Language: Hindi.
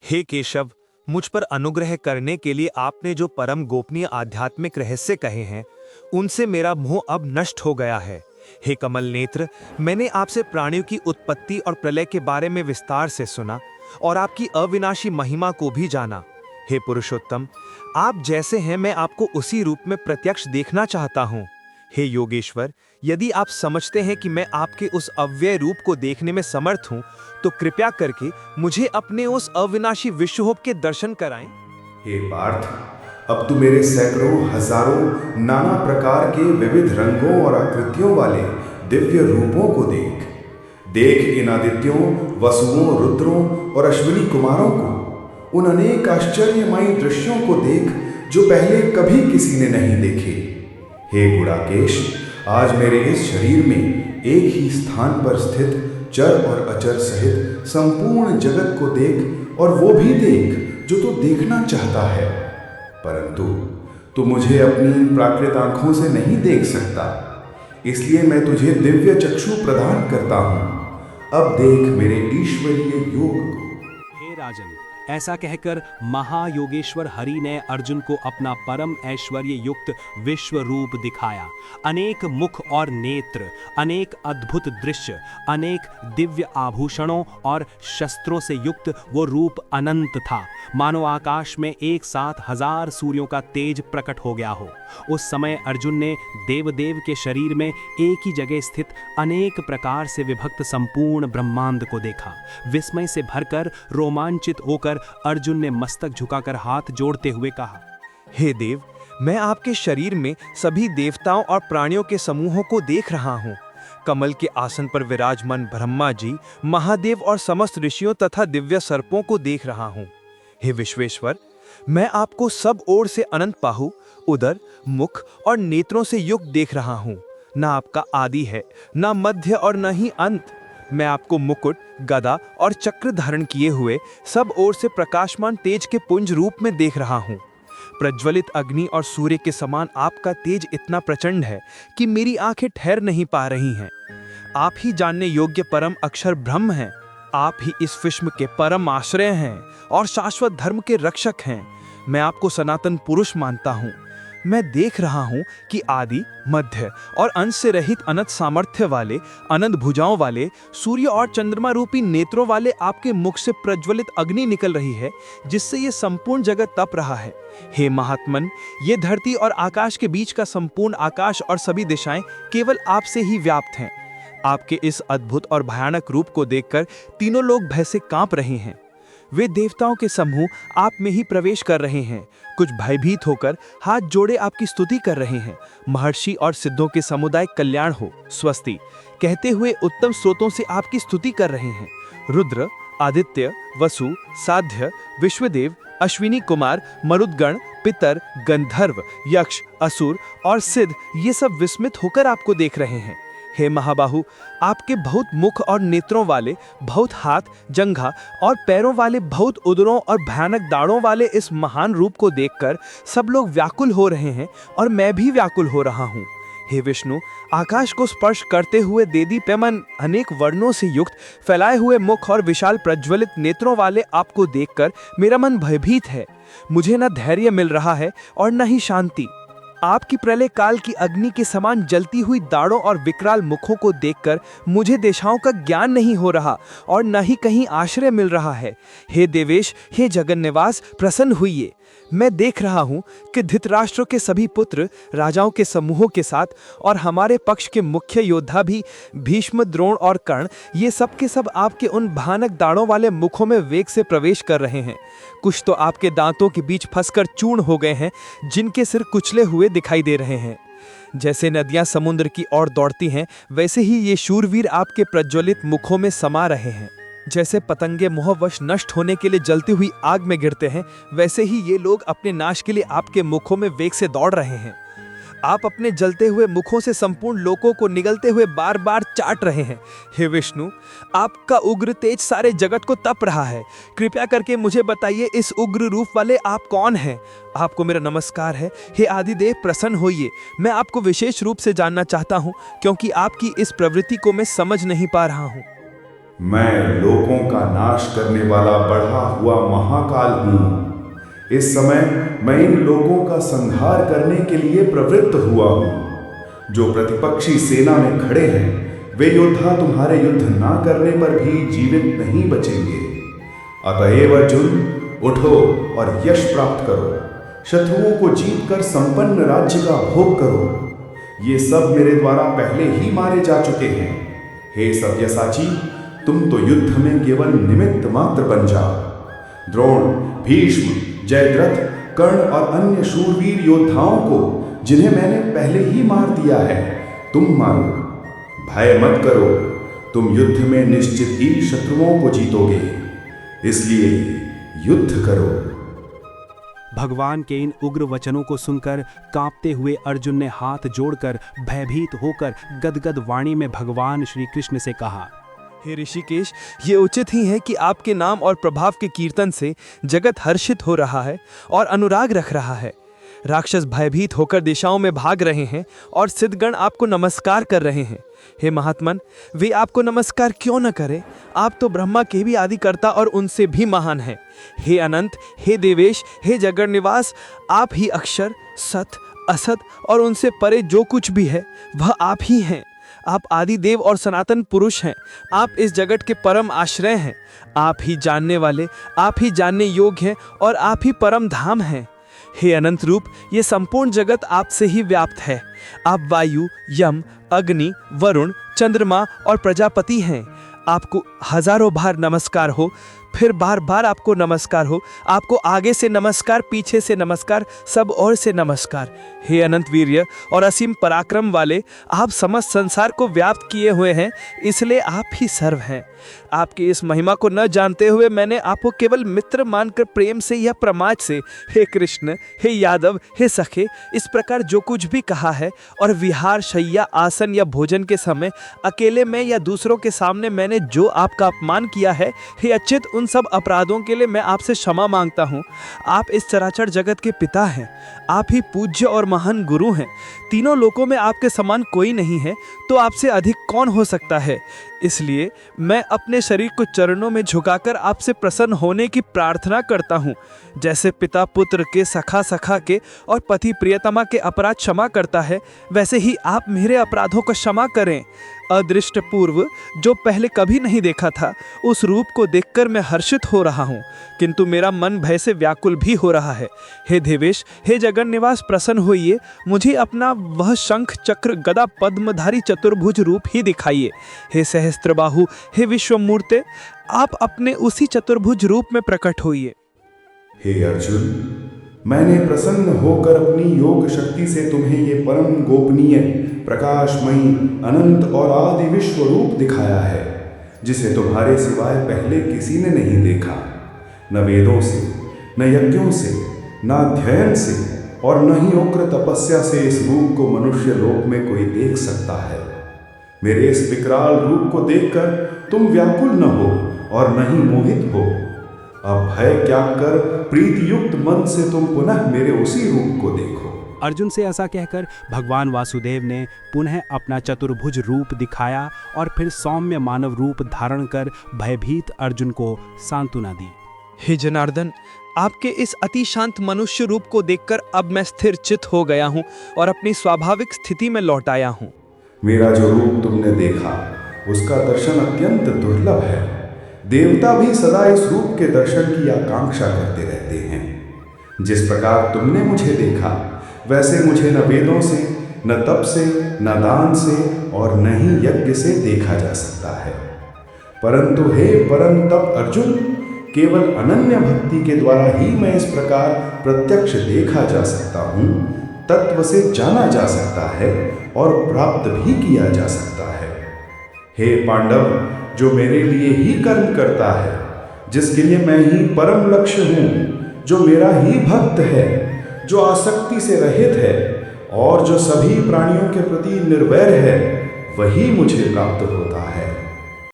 हे केशव, मुझ पर अनुग्रह करने के लिए आपने जो परम गोपनीय आध्यात्मिक रहस्य कहे हैं, उनसे मेरा मोह अब नष्ट हो गया है। हे कमल नेत्र, मैंने आपसे प्राणियों की उत्पत्ति और प्रलय के बारे में विस्तार से सुना और आपकी अविनाशी महिमा को भी जाना। हे पुरुषोत्तम, आप जैसे हैं मैं आपको उसी रूप में प्रत्यक्ष देखना चाहता हूँ। हे योगेश्वर, यदि आप समझते हैं कि मैं आपके उस अव्यय रूप को देखने में समर्थ हूँ, तो कृपया करके मुझे अपने उस अविनाशी विश्वरूप के दर्शन कराएं। हे पार्थ, अब तू मेरे सैकड़ों हजारों नाना प्रकार के विविध रंगों और आकृतियों वाले दिव्य रूपों को देख। देख इन आदित्यों, वसुओं, रुद्रों और अश्विनी कुमारों को, उन अनेक आश्चर्यमयी दृश्यों को देख जो पहले कभी किसी ने नहीं देखे। हे गुणाकेश, आज मेरे इस शरीर में एक ही स्थान पर स्थित चर और अचर सहित संपूर्ण जगत को देख, और वो भी देख जो तू देखना चाहता है, परंतु तू मुझे अपनी इन प्राकृत आंखों से नहीं देख सकता। इसलिए मैं तुझे दिव्य चक्षु प्रदान करता हूं। अब देख मेरे ईश्वरीय योग को। हे राजन, ऐसा कहकर महायोगेश्वर हरि ने अर्जुन को अपना परम ऐश्वर्य युक्त विश्व रूप दिखाया। अनेक मुख और नेत्र, अनेक अद्भुत दृश्य, अनेक दिव्य आभूषणों और शस्त्रों से युक्त वो रूप अनंत था, मानो आकाश में एक साथ 1000 सूर्यों का तेज प्रकट हो गया हो। उस समय अर्जुन ने देवदेव के शरीर में एक ही जगह स्थित अनेक प्रकार से विभक्त संपूर्ण ब्रह्मांड को देखा। विस्मय से भरकर रोमांचित होकर अर्जुन ने मस्तक झुकाकर हाथ जोड़ते हुए कहा, हे देव, मैं आपके शरीर में सभी देवताओं और प्राणियों के समूहों को देख रहा हूँ। कमल के आसन पर विराजमान ब्रह्मा जी, महादेव और समस्त ऋषियों तथा दिव्य सर्पों को देख रहा हूँ। हे विश्वेश्वर, मैं आपको सब ओर से अनंत बाहु, उदर, मुख और नेत्रों से युक्त देख रहा हूँ। न आपका आदि है, न मध्य और न ही अंत। मैं आपको मुकुट, गदा और चक्र धारण किए हुए सब ओर से प्रकाशमान तेज के पुंज रूप में देख रहा हूँ। प्रज्वलित अग्नि और सूर्य के समान आपका तेज इतना प्रचंड है कि मेरी आंखें ठहर नहीं पा रही हैं। आप ही जानने योग्य परम अक्षर ब्रह्म हैं। आप ही इस विश्व के परम आश्रय हैं और शाश्वत धर्म के रक्षक हैं। मैं आपको सनातन पुरुष मानता हूँ। मैं देख रहा हूँ कि आदि, मध्य और अंश से रहित अनंत सामर्थ्य वाले, अनंत भुजाओं वाले, सूर्य और चंद्रमा रूपी नेत्रों वाले आपके मुख से प्रज्वलित अग्नि निकल रही है, जिससे ये संपूर्ण जगत तप रहा है। हे महात्मन, ये धरती और आकाश के बीच का संपूर्ण आकाश और सभी दिशाएं केवल आपसे ही व्याप्त हैं। आपके इस अद्भुत और भयानक रूप को देखकर तीनों लोग भय से कांप रहे हैं। वे देवताओं के समूह आप में ही प्रवेश कर रहे हैं। कुछ भयभीत होकर हाथ जोड़े आपकी स्तुति कर रहे हैं। महर्षि और सिद्धों के समुदाय कल्याण हो, स्वस्ति कहते हुए उत्तम स्रोतों से आपकी स्तुति कर रहे हैं। रुद्र, आदित्य, वसु, साध्य, विश्वदेव, अश्विनी कुमार, मरुदगण, पितर, गंधर्व, यक्ष, असुर और सिद्ध ये सब विस्मित होकर आपको देख रहे हैं। हे महाबाहु, आपके बहुत मुख और नेत्रों वाले, बहुत हाथ, जंघा और पैरों वाले, बहुत उदरों और भयानक दाढ़ों वाले इस महान रूप को देखकर सब लोग व्याकुल हो रहे हैं और मैं भी व्याकुल हो रहा हूँ। हे विष्णु, आकाश को स्पर्श करते हुए देदीप्यमान अनेक वर्णों से युक्त फैलाए हुए मुख और विशाल प्रज्वलित नेत्रों वाले आपको देखकर मेरा मन भयभीत है। मुझे न धैर्य मिल रहा है और न ही शांति। आपकी प्रलय काल की अग्नि के समान जलती हुई दाढ़ों और विकराल मुखों को देखकर मुझे दिशाओं का ज्ञान नहीं हो रहा और न ही कहीं आश्रय मिल रहा है। हे देवेश, हे जगन्निवास, प्रसन्न हुइए। मैं देख रहा हूँ कि धृतराष्ट्र के सभी पुत्र राजाओं के समूहों के साथ और हमारे पक्ष के मुख्य योद्धा भी भीष्म, द्रोण और कर्ण, ये सब के सब आपके उन भयानक दाढ़ों वाले मुखों में वेग से प्रवेश कर रहे हैं। कुछ तो आपके दांतों के बीच फंसकर चूर्ण हो गए हैं, जिनके सिर कुचले हुए दिखाई दे रहे हैं। जैसे नदियां समुद्र की ओर दौड़ती हैं, वैसे ही ये शूरवीर आपके प्रज्वलित मुखों में समा रहे हैं। जैसे पतंगे मोहवश नष्ट होने के लिए जलती हुई आग में गिरते हैं, वैसे ही ये लोग अपने नाश के लिए आपके मुखों में वेग से दौड़ रहे हैं। आप अपने जलते हुए मुखों से संपूर्ण लोकों को निगलते हुए बार बार चाट रहे हैं। हे विष्णु, आपका उग्र तेज सारे जगत को तप रहा है। कृपया करके मुझे बताइए, इस उग्र रूप वाले आप कौन हैं? आपको मेरा नमस्कार है। हे आदिदेव, प्रसन्न होइए। मैं आपको विशेष रूप से जानना चाहता हूँ, क्योंकि आपकी इस प्रवृत्ति को मैं समझ नहीं पा रहा हूँ। मैं लोकों का नाश करने वाला बढ़ा हुआ महाकाल हूँ। इस समय मैं इन लोगों का संहार करने के लिए प्रवृत्त हुआ हूँ। जो प्रतिपक्षी सेना में खड़े हैं वे योद्धा तुम्हारे युद्ध ना करने पर भी जीवित नहीं बचेंगे। अतएव अर्जुन, उठो और यश प्राप्त करो, शत्रुओं को जीतकर संपन्न राज्य का भोग करो। ये सब मेरे द्वारा पहले ही मारे जा चुके हैं। हे सव्यसाची, तुम तो युद्ध में केवल निमित्त मात्र बन जाओ। द्रोण, भीष्म, जयद्रथ, कर्ण और अन्य शूरवीर योद्धाओं को जिन्हें मैंने पहले ही मार दिया है तुम मारो। भय मत करो, तुम युद्ध में निश्चित ही शत्रुओं को जीतोगे, इसलिए युद्ध करो। भगवान के इन उग्र वचनों को सुनकर कांपते हुए अर्जुन ने हाथ जोड़कर भयभीत होकर गदगद वाणी में भगवान श्री कृष्ण से कहा, हे ऋषिकेश, ये उचित ही है कि आपके नाम और प्रभाव के कीर्तन से जगत हर्षित हो रहा है और अनुराग रख रहा है। राक्षस भयभीत होकर दिशाओं में भाग रहे हैं और सिद्धगण आपको नमस्कार कर रहे हैं। हे महात्मन, वे आपको नमस्कार क्यों न करें? आप तो ब्रह्मा के भी आदिकर्ता और उनसे भी महान हैं। हे अनंत, हे देवेश, हे जगत निवास, आप ही अक्षर, सत, असत और उनसे परे जो कुछ भी है वह आप ही हैं। आप आदि देव और सनातन पुरुष हैं। आप इस जगत के परम आश्रय हैं। आप ही जानने वाले, आप ही जानने योग्य हैं और आप ही परम धाम हैं। हे अनंत रूप, ये संपूर्ण जगत आपसे ही व्याप्त है। आप वायु, यम, अग्नि, वरुण, चंद्रमा और प्रजापति हैं। आपको हजारों बार नमस्कार हो, फिर बार बार आपको नमस्कार हो। आपको आगे से नमस्कार, पीछे से नमस्कार, सब ओर से नमस्कार। हे अनंत वीर्य और असीम पराक्रम वाले, आप समस्त संसार को व्याप्त किए हुए हैं, इसलिए आप ही सर्व हैं। आपकी इस महिमा को न जानते हुए मैंने आपको केवल मित्र मानकर प्रेम से या प्रमाद से हे कृष्ण, हे यादव, हे सखे, इस प्रकार जो कुछ भी कहा है और विहार, शैया, आसन या भोजन के समय अकेले में या दूसरों के सामने मैंने जो आपका अपमान किया है, हे अच्युत, उन सब अपराधों के लिए मैं आपसे क्षमा मांगता हूँ। आप इस चराचर जगत के पिता हैं। आप ही पूज्य और महान गुरु हैं। तीनों लोकों में आपके समान कोई नहीं है, तो आपसे अधिक कौन हो सकता है? इसलिए मैं अपने शरीर को चरणों में झुकाकर आपसे प्रसन्न होने की प्रार्थना करता हूँ। जैसे पिता पुत्र के, सखा सखा के और पति प्रियतमा के अपराध क्षमा करता है, वैसे ही आप मेरे अपराधों को क्षमा करें। अदृष्ट पूर्व जो पहले कभी नहीं देखा था, उस रूप को देखकर मैं हर्षित हो रहा हूँ, किंतु मेरा मन भय से व्याकुल भी हो रहा है। हे देवेश, हे जगन निवास, प्रसन्न होइए। मुझे अपना वह शंख, चक्र, गदा, पद्मधारी चतुर्भुज रूप ही दिखाइए। हे सहस्त्रबाहु, हे विश्वमूर्ते, आप अपने उसी चतुर्भुज रूप में प्रकट होइए। हे अर्जुन, मैंने प्रसन्न होकर अपनी योग शक्ति से तुम्हें ये परम गोपनीय, प्रकाशमयी, अनंत और आदि विश्व रूप दिखाया है, जिसे तुम्हारे सिवाय पहले किसी ने नहीं देखा। न वेदों से, न यज्ञों से, न अध्ययन से और न ही उग्र तपस्या से इस रूप को मनुष्य लोक में कोई देख सकता है। मेरे इस विकराल रूप को देखकर तुम व्याकुल न हो और न ही मोहित हो। अब भय त्याग कर प्रीति युक्त मन से तुम पुनः मेरे उसी रूप को देखो। अर्जुन से ऐसा कहकर भगवान वासुदेव ने पुनः अपना चतुर्भुज रूप दिखाया और फिर सौम्य मानव रूप धारण कर भयभीत अर्जुन को सांत्वना दी। हे जनार्दन, आपके इस अति शांत मनुष्य रूप को देखकर अब मैं स्थिर चित हो गया हूँ और अपनी स्वाभाविक स्थिति में लौट आया हूँ। मेरा जो रूप तुमने देखा, उसका दर्शन अत्यंत दुर्लभ है। देवता भी सदा इस रूप के दर्शन की आकांक्षा करते रहते हैं। जिस प्रकार तुमने मुझे देखा, वैसे मुझे न वेदों से, न तप से, न दान से और न ही यज्ञ से देखा जा सकता है। परंतु हे परम तप अर्जुन, केवल अनन्य भक्ति के द्वारा ही मैं इस प्रकार प्रत्यक्ष देखा जा सकता हूँ, तत्व से जाना जा सकता है और प्राप्त भी किया जा सकता है। हे पांडव, जो मेरे लिए ही कर्म करता है, जिसके लिए मैं ही परम लक्ष्य हूँ, जो मेरा ही भक्त है, जो आसक्ति से रहित है और जो सभी प्राणियों के प्रति निर्वैर है, वही मुझे प्राप्त होता है।